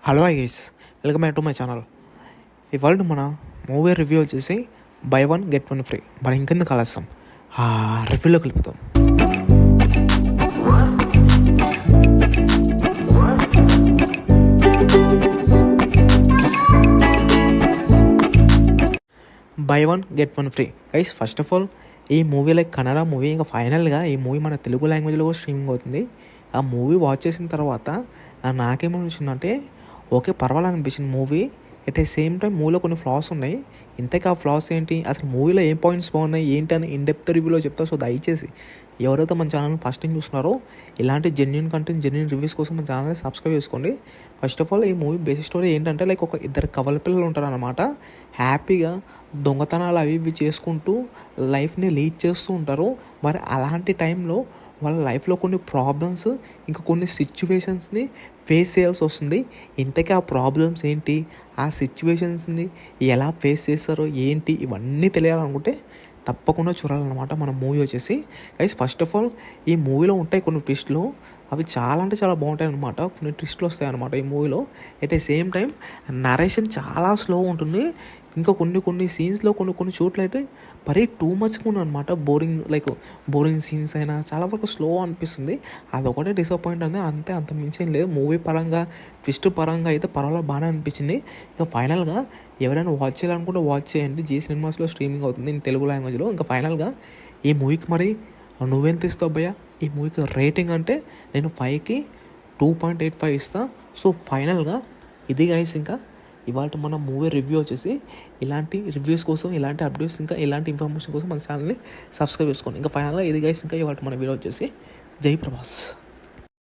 Hello guys, welcome back to my channel. ఇవాళ మన movie review వచ్చేసి buy one get one free. మరి ఇంకెందుకు ఆలస్యం, రివ్యూలో కలుపుతాం. Buy one get one free guys. First of all, ఈ మూవీ లైక్ కన్నడ మూవీ. ఇంకా ఫైనల్గా ఈ మూవీ మన తెలుగు లాంగ్వేజ్లో కూడా స్ట్రీమింగ్ అవుతుంది. ఆ మూవీ వాచ్ చేసిన తర్వాత నాకేమనిపించిందంటే, ఓకే పర్వాలనిపించింది movie. At a same time మూవీలో కొన్ని ఫ్లాస్ ఉన్నాయి. ఇంతకీ ఆ ఫ్లాస్ ఏంటి, అసలు మూవీలో ఏం పాయింట్స్ బాగున్నాయి ఏంటి అని ఇన్డెప్త్ రివ్యూలో చెప్తా. సో దయచేసి ఎవరైతే మన ఛానల్ ఫస్ట్ టైం చూస్తున్నారో, ఇలాంటి జెన్యున్ కంటెంట్, జెన్యున్ రివ్యూస్ కోసం మన ఛానల్ని సబ్స్క్రైబ్ చేసుకోండి. ఫస్ట్ ఆఫ్ ఆల్, ఈ మూవీ బేసిక్ స్టోరీ ఏంటంటే, లైక్ ఒక ఇద్దరు కవల పిల్లలు ఉంటారనమాట. హ్యాపీగా దొంగతనాలు అవి ఇవి చేసుకుంటూ లైఫ్ని లీడ్ చేస్తూ ఉంటారు. మరి అలాంటి టైంలో వాళ్ళ లైఫ్లో కొన్ని ప్రాబ్లమ్స్, ఇంకా కొన్ని సిచ్యువేషన్స్ని ఫేస్ చేయాల్సి వస్తుంది. ఇంతకీ ఆ ప్రాబ్లమ్స్ ఏంటి, ఆ సిచ్యువేషన్స్ని ఎలా ఫేస్ చేస్తారో ఏంటి, ఇవన్నీ తెలియాలనుకుంటే తప్పకుండా చూడాలన్నమాట మన మూవీ వచ్చేసి. గైస్, ఫస్ట్ ఆఫ్ ఆల్, ఈ మూవీలో ఉంటాయి కొన్ని ట్విస్ట్లు. అవి చాలా అంటే చాలా బాగుంటాయి అనమాట. కొన్ని ట్విస్ట్లు వస్తాయి అనమాట ఈ మూవీలో. At a same time narration చాలా స్లో ఉంటుంది. ఇంకా కొన్ని సీన్స్లో కొన్ని చోట్ల అయితే మరీ టూ మచ్గా ఉంది అనమాట. బోరింగ్ సీన్స్ అయినా చాలా వరకు స్లో అనిపిస్తుంది. అదొకటే డిసప్పాయింట్ ఉంది, అంతే. అంత మించి ఏం లేదు. మూవీ పరంగా, ట్విస్ట్ పరంగా అయితే పర్వాలేదు, బాగానే అనిపించింది. ఇంకా ఫైనల్గా ఎవరైనా వాచ్ చేయాలనుకుంటే వాచ్ చేయండి. జీ సినిమాస్లో స్ట్రీమింగ్ అవుతుంది ఇన్ తెలుగు లాంగ్వేజ్లో. ఇంకా ఫైనల్గా ఈ మూవీకి మరి నువ్వెంత ఇస్తావు భయ్యా? ఈ మూవీకి రేటింగ్ అంటే నేను 5కి 2.85 ఇస్తాను. సో ఫైనల్గా ఇది గైస్. ఇంకా ఇవాళ మన మూవీ రివ్యూ వచ్చేసి, ఇలాంటి రివ్యూస్ కోసం, ఇలాంటి అప్డేట్స్, ఇంకా ఇలాంటి ఇన్ఫర్మేషన్ కోసం మన ఛానల్ని సబ్స్క్రైబ్ చేసుకోండి. ఇంకా ఫైనల్గా ఇది గైస్. ఇంకా ఇవాళ మన వీడియో వచ్చేసి జై ప్రభాస్.